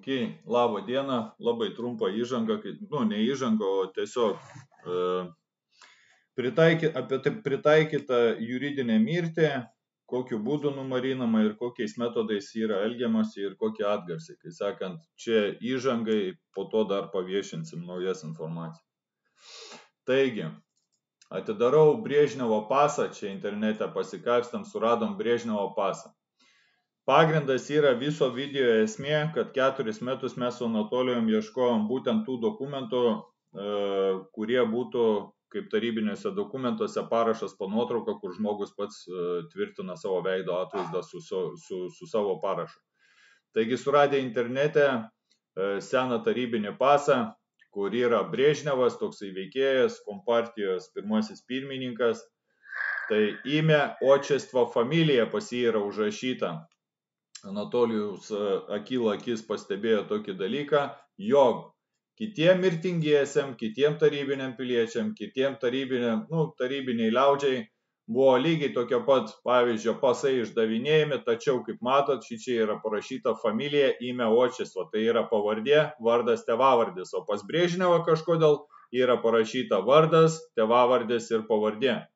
Ok, labą dieną, labai trumpą įžangą, ne įžangą, o tiesiog pritaikyta juridinė mirtį, kokiu būdu numarinama ir kokiais metodais yra elgiamasi ir kokie atgarsiai. Kai sakant, čia įžangai, po to dar paviešinsim naujas informacijas. Taigi, atidarau Brežnevo pasą, čia internete pasikapstam, suradom Brežnevo pasą. Pagrindas yra viso video esmė, kad 4 metus mes su Anatolijum ieškojom būtent tų dokumentų, kurie būtų kaip tarybiniuose dokumentuose parašas po nuotrauką, kur žmogus pats tvirtina savo veido atvaizdą su savo parašu. Taigi suradę internete seną tarybinį pasą, kur yra Brežnevas, toksai veikėjas, kompartijos pirmasis pirmininkas, tai imė, otčestvo, familija pas jį yra užrašyta. Anatolijus akis pastebėjo tokį dalyką, jog kitiem mirtingiesiam, kitiem tarybiniam piliečiam, kitiem tarybiniai liaudžiai buvo lygiai tokio pat pavyzdžio pasai išdavinėjami, tačiau, kaip matot, šičia yra parašyta familija, imė, otčestvo, tai yra pavardė, vardas, tėvavardis, o pas Brežnevą kažkodėl yra parašyta vardas, tėvavardis ir pavardė.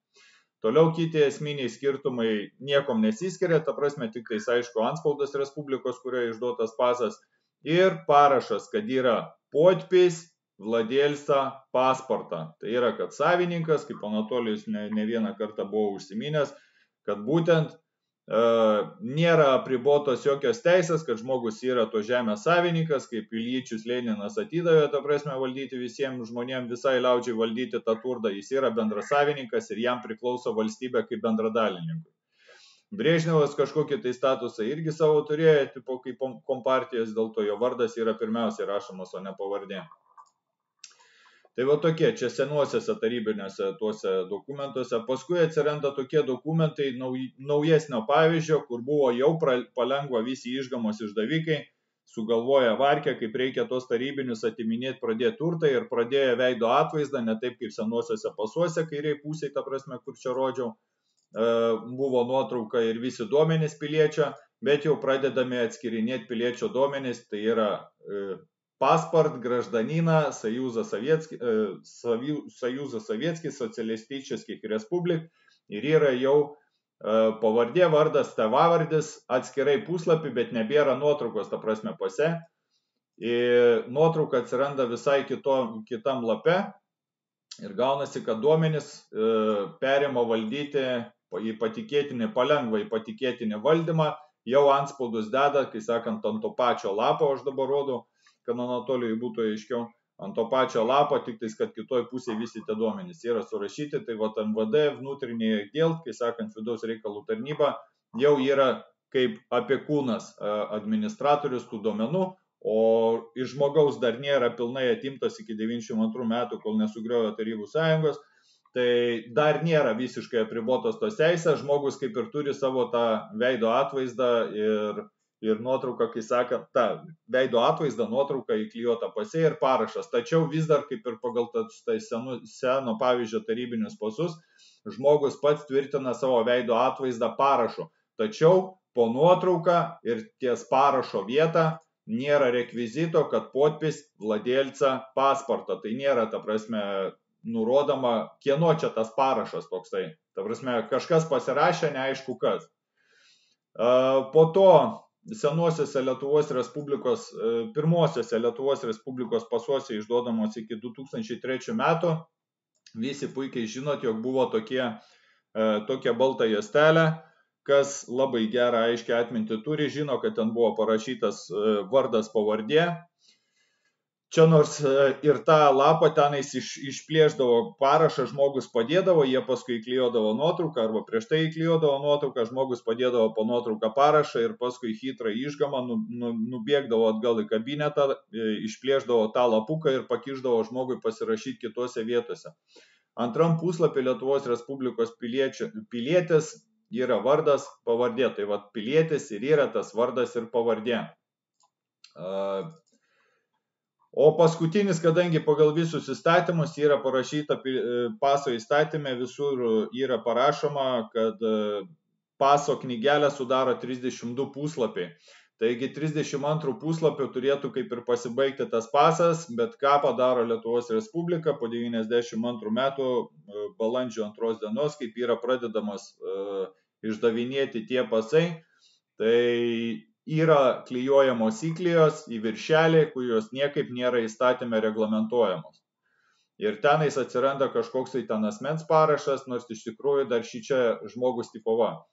Toliau kiti esminiai skirtumai niekom nesiskiria, ta prasme tik tais aišku antspaudas Respublikos, kurioje išduotas pasas, ir parašas, kad yra podpis Vladelsa pasporta. Tai yra, kad savininkas, kaip Anatolijus ne vieną kartą buvo užsiminęs, kad būtent nėra apribotos jokios teisės, kad žmogus yra to žemės savininkas, kaip Iljičius Leninas atidavė, ta prasme, valdyti visiems žmonėms, visai liaudžiai valdyti tą turtą, jis yra bendrasavininkas ir jam priklauso valstybė kaip bendradalininkui. Brežnevas kažkokį tai statusą irgi savo turėjo, tipo kaip kompartijos, dėl to jo vardas yra pirmiausiai rašomas, o ne pavardė. Tai va tokie, čia senuosiuose tarybiniuose tuose dokumentuose. Paskui atsiranda tokie dokumentai naujesnio pavyzdžio, kur buvo jau palengva visi išgamos išdavikai, sugalvoja varkę, kaip reikia tos tarybinius atiminėti, pradėti turtą ir pradėjo veido atvaizdą, ne taip kaip senuosiuose pasuose, kairiai pusėje, ta prasme, kur čia rodžiau, buvo nuotrauka ir visi duomenys piliečio, bet jau pradedame atskirinėti piliečio duomenys, tai yra паспорт гражданина Союза Советских Социалистических Республик ir yra jau pavardė, vardas, tėvavardis atskirai puslapį, bet nebėra nuotraukos, ta prasme, pase. Ir nuotrauka atsiranda visai kitam lape ir gaunasi, kad duomenys perima valdyti į patikėtinį, palengva į patikėtinį valdymą, jau antspaudus deda, kai sakant, ant to pačio lapo, aš dabar rodau, kad Anatolijui būtų aiškiau, ant to pačio lapo, tik tais, kad kitoj pusėje visi tie duomenys yra surašyti, tai vat NVD, внутренний отдел, kai sakant, vidaus reikalų tarnyba, jau yra kaip opiekunas administratorius tų duomenų, o iš žmogaus dar nėra pilnai atimtas iki 92 metų, kol nesugriovė Tarybų sąjungos, tai dar nėra visiškai apribotos tos teisės, žmogus kaip ir turi savo tą veido atvaizdą ir nuotrauką, kai sakant, ta veido atvaizda, nuotrauka įklijuota pase ir parašas. Tačiau vis dar, kaip ir pagal tai seno pavyzdžio tarybinius pasus, žmogus pats tvirtina savo veido atvaizdą parašu. Tačiau po nuotrauką ir ties parašo vietą nėra rekvizito, kad podpis Vladelsa pasporta. Tai nėra, ta prasme, nurodoma, kieno čia tas parašas toksai. Ta prasme, kažkas pasirašė, neaišku kas. Po to senuosiuose Lietuvos Respublikos, pirmosiuose Lietuvos Respublikos pasuose išduodamos iki 2003 metų, visi puikiai žinot, jog buvo tokia balta juostelė, kas labai gerą aiškiai atmintį turi, žino, kad ten buvo parašytas vardas pavardė. Čia nors ir tą lapą tenais išplėždavo parašą, žmogus padėdavo, jie paskui įklijuodavo nuotrauką, arba prieš tai įklijuodavo nuotrauką, žmogus padėdavo po nuotrauką parašą ir paskui hitrą išgamą nubėgdavo atgal į kabinetą, išplėždavo tą lapuką ir pakišdavo žmogui pasirašyti kitose vietose. Antram puslapį Lietuvos Respublikos pilietis yra vardas, pavardė, tai vat pilietis ir yra tas vardas ir pavardė. O paskutinis, kadangi pagal visus įstatymus yra parašyta paso įstatymė, visur yra parašoma, kad paso knygelę sudaro 32 puslapiai. Taigi 32 puslapio turėtų kaip ir pasibaigti tas pasas, bet ką padaro Lietuvos Respublika po 92 metų balandžio 2 dienos, kaip yra pradedamas išdavinėti tie pasai, tai yra klijuojamos įklijos į viršelį, kurios niekaip nėra įstatymę reglamentuojamos. Ir tenais atsiranda kažkoks tai ten asmens parašas, nors iš tikrųjų dar šičia žmogus tipova.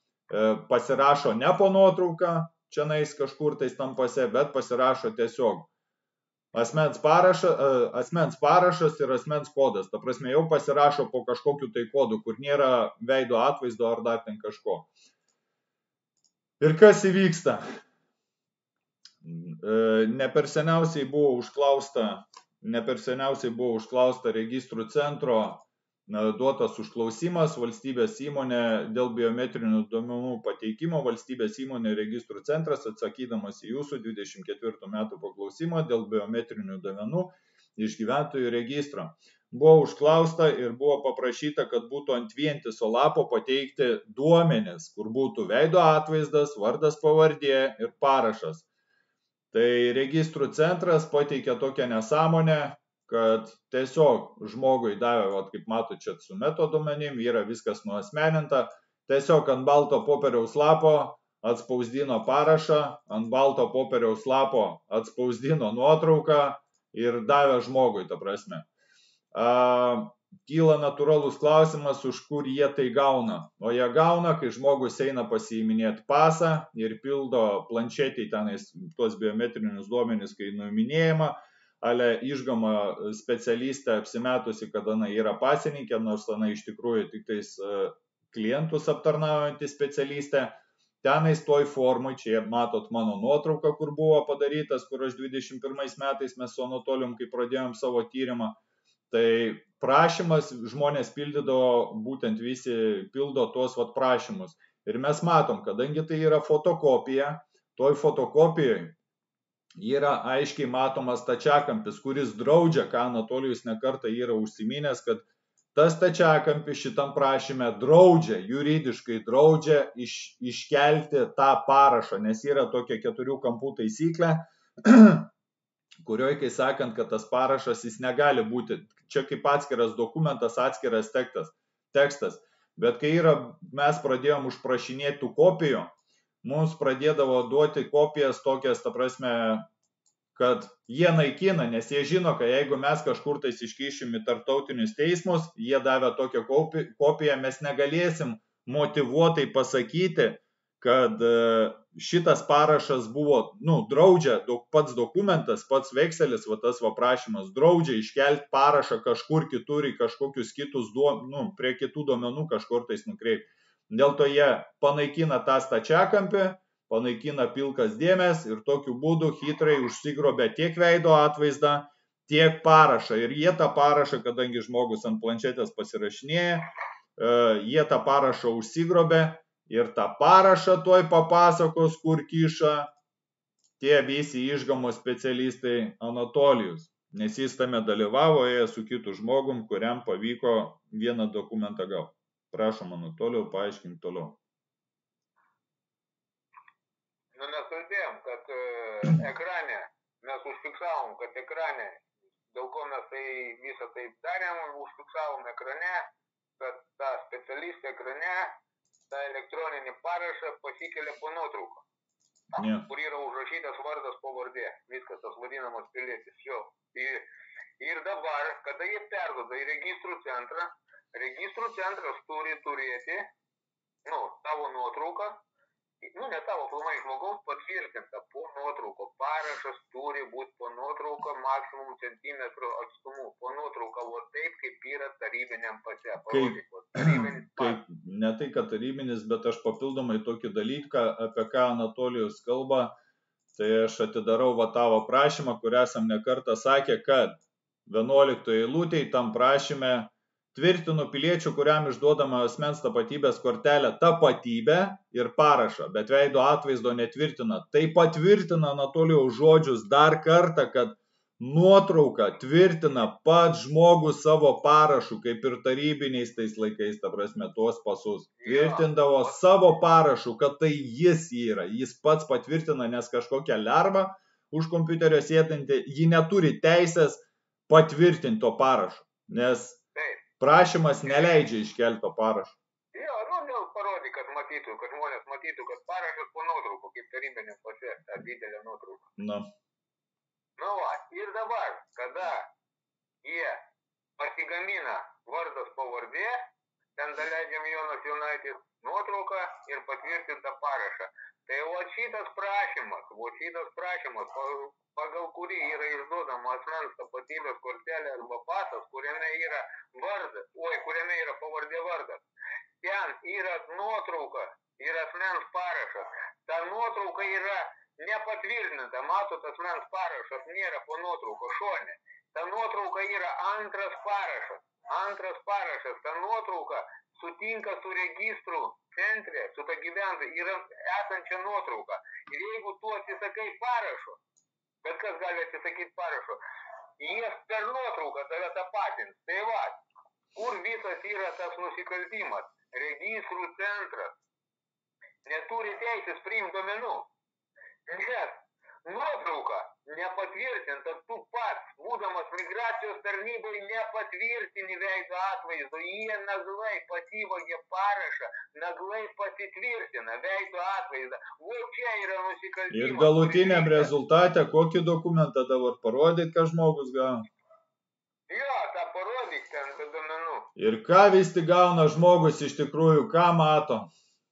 Pasirašo ne po nuotrauką, čianais kažkur tais tam pase, bet pasirašo tiesiog asmens parašas ir asmens kodas. Ta prasme, jau pasirašo po kažkokiu tai kodu, kur nėra veido atvaizdo ar dar ten kažko. Ir kas įvyksta? Ne per seniausiai buvo užklausta registrų centro duotas užklausimas valstybės įmonė dėl biometrinių duomenų pateikimo. Valstybės įmonė registrų centras, atsakydamas į jūsų 24 metų paklausimą dėl biometrinių duomenų iš gyventojų registro. Buvo užklausta ir buvo paprašyta, kad būtų ant vientiso lapo pateikti duomenis, kur būtų veido atvaizdas, vardas, pavardė ir parašas. Tai registrų centras pateikė tokią nesąmonę, kad tiesiog žmogui davė, kaip matote, čia su metaduomenim, yra viskas nuasmeninta, tiesiog ant balto popieriaus lapo atspausdino parašą, ant balto popieriaus lapo atspausdino nuotrauką ir davė žmogui, ta prasme. Kyla natūralus klausimas, už kur jie tai gauna. O jie gauna, kai žmogus eina pasiiminėti pasą ir pildo planšetį tenais tuos biometrinius duomenis, kai nuiminėjama, ale išgama specialistė apsimetusi, kad ana yra pasininkė, nors ana iš tikrųjų tik tais klientus aptarnaujantį specialistė. Tenais toj formui, čia matot mano nuotrauką, kur buvo padarytas, kur aš 21 metais mes su Anatolijum, kai pradėjom savo tyrimą. Tai prašymas žmonės pildydavo, būtent visi pildo tuos prašymus. Ir mes matom, kadangi tai yra fotokopija, toj fotokopijoje yra aiškiai matomas stačiakampis, kuris draudžia, ką Anatolijus nekartą yra užsiminęs, kad tas stačiakampis šitam prašyme draudžia, juridiškai draudžia iškelti tą parašą, nes yra tokia 4 kampų taisyklė, kurioje, kai sakant, kad tas parašas jis negali būti, čia kaip atskiras dokumentas, atskiras tekstas, bet kai mes pradėjom užprašinėti tų kopijų, mums pradėdavo duoti kopijas tokias, ta prasme, kad jie naikina, nes jie žino, kad jeigu mes kažkur tais iškišim į tarptautinius teismus, jie davė tokią kopiją, mes negalėsim motyvuotai pasakyti, kad šitas parašas buvo, draudžia, pats dokumentas, pats vekselis, tas prašymas, draudžia iškelti parašą kažkur kitur į kažkokius kitus, prie kitų duomenų kažkur tais nukreipti. Dėl to jie panaikina tą stačiakampį, panaikina pilkas dėmes ir tokiu būdu hitrai užsigrobia tiek veido atvaizdą, tiek parašą. Ir jie tą parašą, kadangi žmogus ant planšetės pasirašinėja, jie tą parašą užsigrobia ir tą parašą tuoj papasakos, kur kiša tie visi išgamos specialistai Anatolijus. Nes jis tame dalyvavo, su kitu žmogum, kuriam pavyko vieną dokumentą gauti. Prašom, Anatolijau, paaiškink toliau. Mes kalbėjom, kad ekrane, mes užfiksavom, kad ekrane, dėl ko mes tai visą taip darėm, užfiksavom ekrane, kad ta specialistė ekrane, tą elektroninį parašą pasikelia po nuotrauką, kur yra užrašytas vardas pavardė, viskas tas vadinamas pilietis. Ir dabar, kada jie perduoda į registrų centrą, registrų centras turi turėti, tavo nuotrauką, ne tavo filmai žmogaus patvirtinta po nuotrauko. Parašas turi būti po nuotrauko maksimum centimetrų atstumu. Po nuotrauko taip, kaip yra tarybiniam pase. Ne tai, kad tarybinis, bet aš papildomai tokį dalyką, apie ką Anatolijus kalba, tai aš atidarau tavo prašymą, kur esam nekartą sakę, kad 11 eilutėj tam prašyme tvirtinu piliečių, kuriam išduodama asmens tapatybės kortelę tapatybę ir parašą, bet veido atvaizdo netvirtina. Tai patvirtina Anatolijaus žodžius dar kartą, kad nuotrauką tvirtina pats žmogus savo parašu, kaip ir tarybiniais tais laikais, ta prasme, tuos pasus. Tvirtindavo savo parašu, kad tai jis yra. Jis pats patvirtina, nes kažkokia lerva už kompiuterio sėdinti, ji neturi teisės patvirtinti to parašo, nes prašymas neleidžia iškelti to parašo. Jo, vėl parodė, kad matytų, kad žmonės matytų, kad parašas po nuotraukų, kaip tarybinė pase, ta didelė nuotrauka. Na. Nu va, ir dabar, kada jie pasigamina vardas pavardė, ten daleidžiam Jonas Jonaitis nuotrauką ir patvirtintą parašą. Tai va šitas prašymas, pagal kurį yra išduodama asmens tapatybės kortelė arba pasas, kuriame yra vardas, kuriame yra pavardė vardas. Ten yra nuotrauka ir asmens parašas. Ta nuotrauka yra nepatvirtinta, matot, asmens parašas nėra po nuotrauko šone. Ta nuotrauka yra antras parašas. Ta nuotrauka sutinka su registru centre, su ta gyventojų, yra esančia nuotrauka. Ir jeigu tu atsisakai parašo, bet kas gali atsisakyti parašo, jie per nuotrauką tave tapatins. Tai va, kur visas yra tas nusikaltimas? Registrų centras neturi teisės priimti duomenų. Nes nuotrauka nepatvirtinta, tu pats, būdamas migracijos tarnybai, nepatvirtini veido atvaizdo, jie naglai pasivogė parašą, naglai pasitvirtina veido atvaizdą. O čia yra nusikaltimas. Ir galutiniam rezultate, kokį dokumentą dabar parodyt, ką žmogus gauna? Jo, tą parodyk ten be duomenų. Ir ką vis tik gauna žmogus iš tikrųjų, ką mato?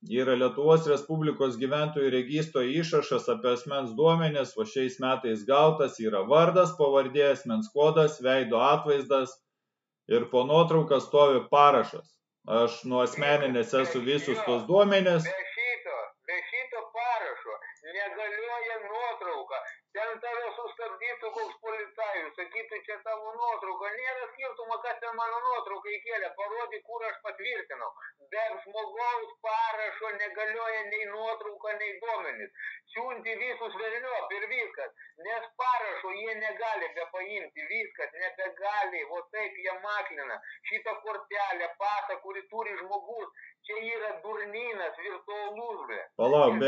Yra Lietuvos Respublikos gyventojų registro išrašas apie asmens duomenis, o šiais metais gautas yra vardas, pavardė, asmens kodas, veido atvaizdas ir po nuotrauką stovi parašas. Aš nuo asmeninės esu visus tos duomenis. Be šito parašo negalioja nuotrauka. Ten tave sustabdytų koks policajus, sakytų, čia tavo nuotrauka. Nėra skirtumo, kas ten mano nuotrauką įkėlė, parodė, kur aš patvirtinau. Be žmogaus parašo negalioja nei nuotrauka, nei duomenys. Siunti visus velniop ir viskas. Nes parašo jie negali be paimti, viskas nebegali. O taip jie maklina. Šitą kortelę, pasą, kurį turi žmogus, čia yra durnynas, virtualus. Palauk,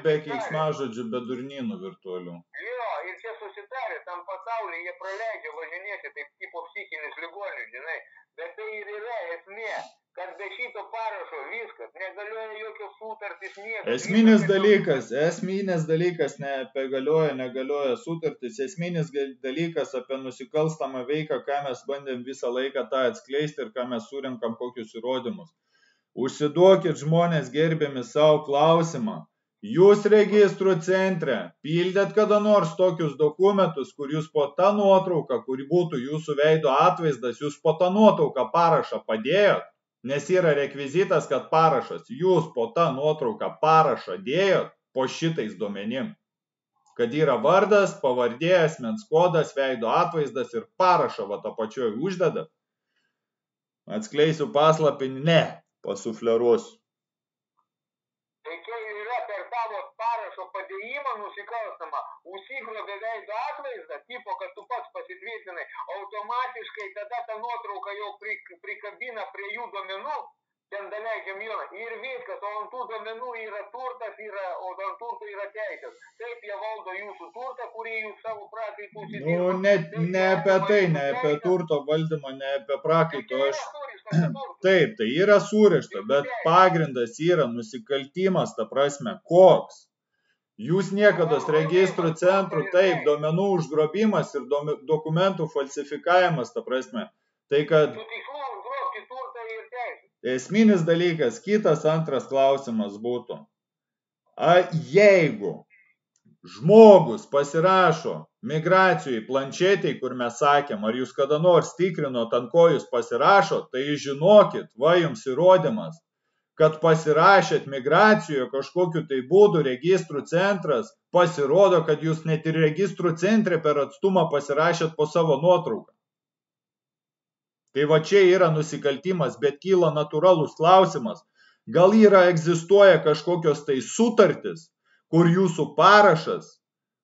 be keiksmažodžių, be durnynų virtualių. Jo, ir čia susitarė, tam pasaulyje jie praleidžia važinėti, taip tipo psichinis ligonius, žinai. Bet tai ir yra esmė, kad be šito parašo viskas, negalioja jokios sutartys, niekas. Esminis dalykas negalioja sutartys, esminis dalykas apie nusikalstamą veiką, ką mes bandėm visą laiką tą atskleisti ir ką mes surinkam kokius įrodymus. Užsiduokit žmonės gerbiami savo klausimą. Jūs registrų centre pildėt kada nors tokius dokumentus, kur jūs po tą nuotrauką, kuri būtų jūsų veido atvaizdas, jūs po tą nuotrauką parašą padėjot, nes yra rekvizitas, kad parašas, jūs po tą nuotrauką parašą dėjot po šitais duomenim, kad yra vardas, pavardė, asmens kodas, veido atvaizdas ir parašą va tą pačioj uždedat. Atskleisiu paslapį, ne, pasufleruosiu. Padėjimą nusikalstamą, užsigrobė veido atvaizdą, tipo, kad tu pats pasitvirtinai, automatiškai tada ta nuotrauka jau prikabina prie jų duomenų, ten daleidžiam Joną, ir viskas, o ant tų duomenų yra turtas, o ant turtų yra teisės. Taip jie valdo jūsų turtą, kurį jūs savo prakaitų užsidirbo. Ne apie tai, ne apie turto valdymą, ne apie prakaito. Taip, tai yra surišta, bet pagrindas yra nusikaltimas, ta prasme, koks. Jūs niekados registrų centrų, taip, duomenų užgrobimas ir dokumentų falsifikavimas, ta prasme. Tai kad esminis dalykas, kitas antras klausimas būtų. Jeigu žmogus pasirašo migracijai planšetėj, kur mes sakėm, ar jūs kada nors tikrinot, ant ko jūs pasirašot, tai žinokit, va jums įrodymas, kad pasirašėt migracijoje kažkokiu tai būdu registrų centras, pasirodo, kad jūs net ir registrų centre per atstumą pasirašėt po savo nuotrauką. Tai va čia yra nusikaltimas, bet kyla natūralus klausimas. Gal egzistuoja kažkokios tai sutartis, kur jūsų parašas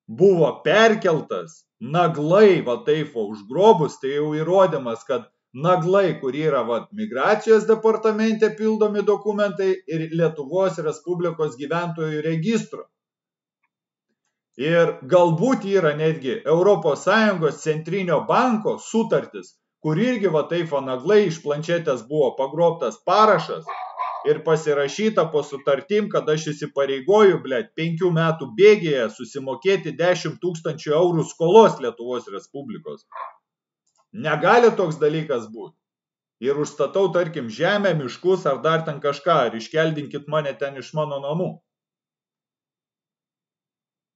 buvo perkeltas naglai, va taip užgrobus, tai jau įrodymas, kad naglai, kur yra migracijos departamente pildomi dokumentai ir Lietuvos Respublikos gyventojų registro. Ir galbūt yra netgi ES centrinio banko sutartis, kur irgi va taip naglai iš planšetės buvo pagrobtas parašas ir pasirašyta po sutartim, kad aš įsipareigoju, 5 metų bėgėje susimokėti 10 000 eurų skolos Lietuvos Respublikos. Negali toks dalykas būti. Ir užstatau, tarkim, žemę, miškus ar dar ten kažką, ar iškeldinkit mane ten iš mano namų.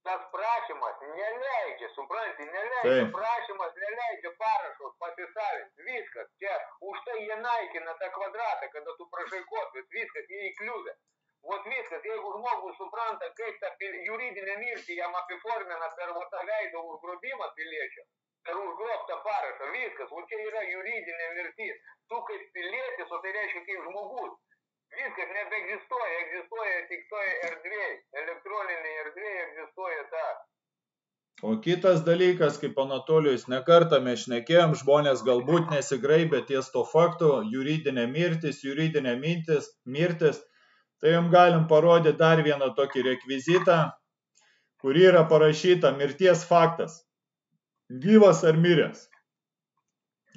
Tas prašymas neleidžia, supranti, neleidžia, prašymas neleidžia parašus pasisavinti, viskas, čia už tai jie naikina tą kvadratą, kada tu prašai kopijos, viskas, jie įkliūvė. Vot viskas, jeigu žmogus supranta, kaip tą juridinę mirtį jam apiformina per tą veido užgrobimą piliečio, per užgrobtą parašą, viskas, o čia yra juridinė mirtis. Tu kaip pilietis, o tai reiškia kaip žmogus. Viskas nebeegzistuoja, egzistuoja tik toje erdvėje, elektroninėje erdvėje egzistuoja ta. O kitas dalykas, kaip Anatolijus nekartą mes šnekėjom, žmonės galbūt nesigraibė ties to faktu, juridinė mirtis, tai jums galim parodyti dar vieną tokį rekvizitą, kur yra parašyta mirties faktas. Gyvas ar miręs?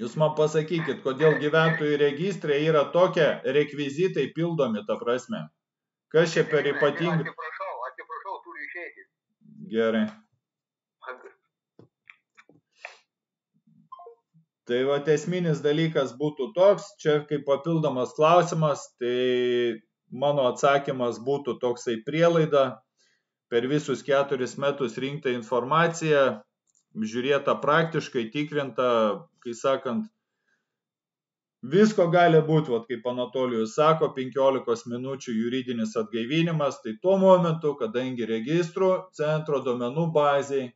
Jūs man pasakykit, kodėl gyventojų registre yra tokie rekvizitai pildomi, ta prasme. Kas čia per ypatingai? Atsiprašau, turiu išeiti. Gerai. Tai va, esminis dalykas būtų toks, čia kaip papildomas klausimas, tai mano atsakymas būtų toksai prielaida, per visus 4 metus rinkta informacija, žiūrėta praktiškai, tikrinta, kai sakant, visko gali būti, kaip Anatolijus sako, 15 minučių juridinis atgaivinimas, tai tuo momentu, kadangi registrų centro duomenų bazėje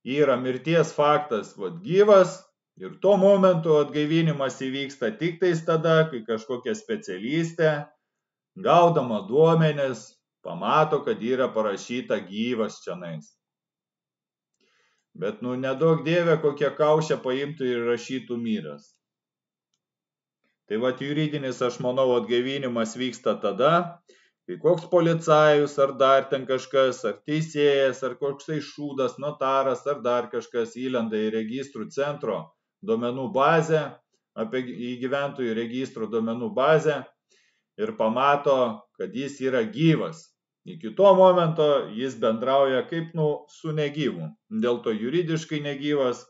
yra mirties faktas gyvas ir tuo momentu atgaivinimas įvyksta tik tais tada, kai kažkokia specialistė, gaudama duomenis, pamato, kad yra parašyta gyvas čionais. Bet, nedaug dievė, kokią kaušę paimtų ir rašytų miręs. Tai juridinis, aš manau, atgaivinimas vyksta tada, kai koks policajus, ar dar ten kažkas, ar teisėjas, ar koksai šūdas, notaras, ar dar kažkas įlenda į registrų centro duomenų bazę, į gyventojų registrų duomenų bazę ir pamato, kad jis yra gyvas. Iki to momento jis bendrauja kaip su negyvu. Dėl to juridiškai negyvas,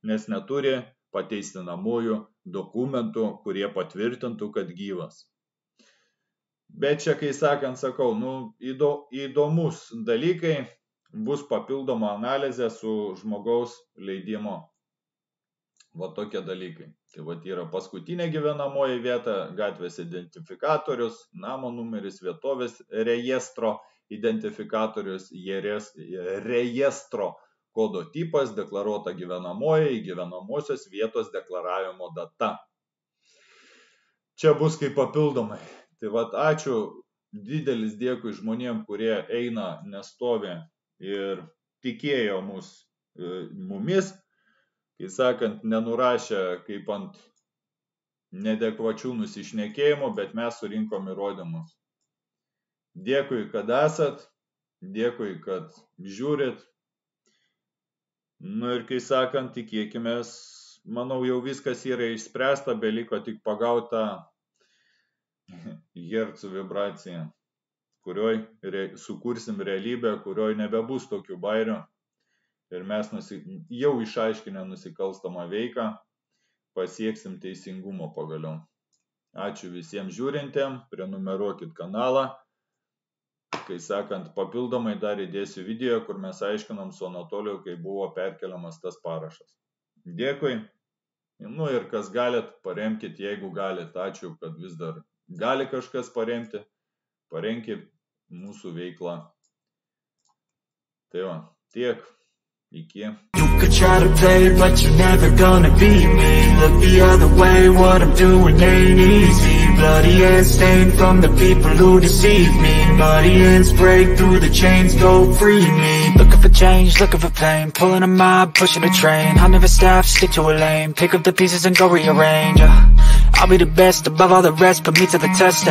nes neturi pateisinamųjų dokumentų, kurie patvirtintų, kad gyvas. Bet čia, kai sakant, sakau, įdomus dalykai, bus papildoma analizė su žmogaus leidimo. Va tokie dalykai. Tai yra paskutinė gyvenamoji vieta, gatvės identifikatorius, namo numeris, vietovės rejestro identifikatorius, rejestro kodo tipas, deklaruota gyvenamoji, gyvenamosios vietos deklaravimo data. Čia bus kaip papildomai. Tai ačiū, didelis dėkui žmonėm, kurie eina, nestovi ir tikėjo mumis, kai sakant, nenurašė kaip ant nedekvačių nusišnekėjimų, bet mes surinkom įrodymus. Dėkui, kad esat, dėkui, kad žiūrit. Ir kai sakant, tikėkimės, manau, jau viskas yra išspręsta, beliko tik pagauta hercų vibraciją, kurioj sukursim realybę, kurioj nebebus tokių bairių. Ir mes jau išaiškinę nusikalstamą veiką pasieksim teisingumo pagaliau. Ačiū visiems žiūrintiem, prenumeruokit kanalą. Kai sakant, papildomai dar įdėsiu video, kur mes aiškinom su Anatoliju, kai buvo perkeliamas tas parašas. Dėkui. Ir kas galit, paremkit, jeigu galit. Ačiū, kad vis dar gali kažkas paremti. Paremkit mūsų veiklą. Tai tiek. Iki. You could try to play, but you're never gonna beat me. Look the other way, what I'm doing ain't easy. Bloody hands stained from the people who deceive me. Muddy hands break through the chains, go free me. Look for change, looking for pain. Pulling a mob, pushing a train. I'll never stop, stick to a lane. Pick up the pieces and go rearrange. I'll be the best above all the rest, put me to the test.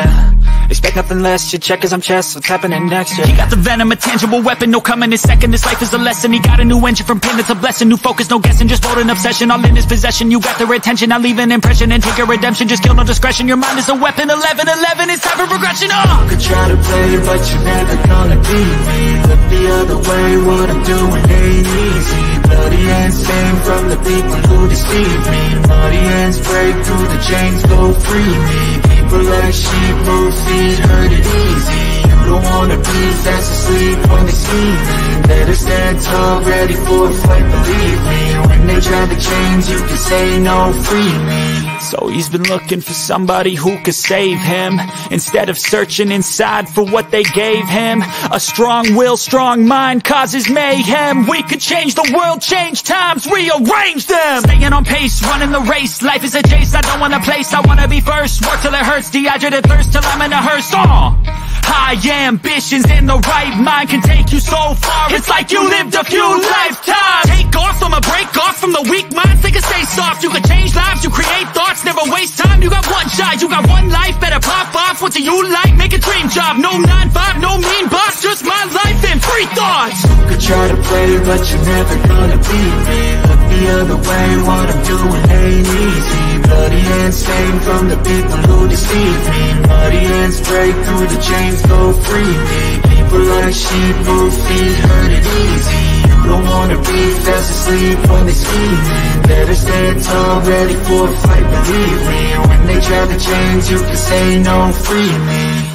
Expect nothing less, you check as I'm chess. What's happening next? He got the venom, a tangible weapon. No coming in second, this life is a lesson. He got a new engine from pain, it's a blessing. New focus, no guessing, just vote an obsession. All in his possession, you got their attention. I leave an impression and take a redemption. Just kill, no discretion, your mind is a weapon. 11-11, it's time for progression. You could try to play, but you're never gonna beat me. Look the other way, what I'm doing ain't easy. Bloody hands stained from the people who deceive me. Muddy hands break through the chains, go free me. People like sheep move feet, hurt it easy. You don't wanna be fast asleep when they see me. Better stand tall, ready for a fight, believe me. When they try the chains, you can say no, free me. So he's been looking for somebody who could save him, instead of searching inside for what they gave him. A strong will, strong mind causes mayhem. We could change the world, change times, rearrange them. Staying on pace, running the race. Life is a chase, I don't want a place, I wanna be first. Work till it hurts, dehydrated thirst till I'm in a hearse. High ambitions in the right mind can take you so far. It's like you lived a few lifetimes. Take off, I'ma break off from the weak minds. They can stay soft, you can change lives, you create thoughts. Never waste time, you got one shot, you got one life. Better pop off, what do you like? Make a dream job, no 9-5, no mean boss. Just my life and free thoughts. You could try to play, but you're never gonna beat me. Look the other way, what I'm doing ain't easy. Bloody hands stained from the people who deceive me. Muddy hands break through the chains, go free me. People like sheep move feet, hurt it easy. You don't wanna be fast asleep when they see me. Better stand tall, ready for a fight, believe me. When they try the chains, you can say no, free me.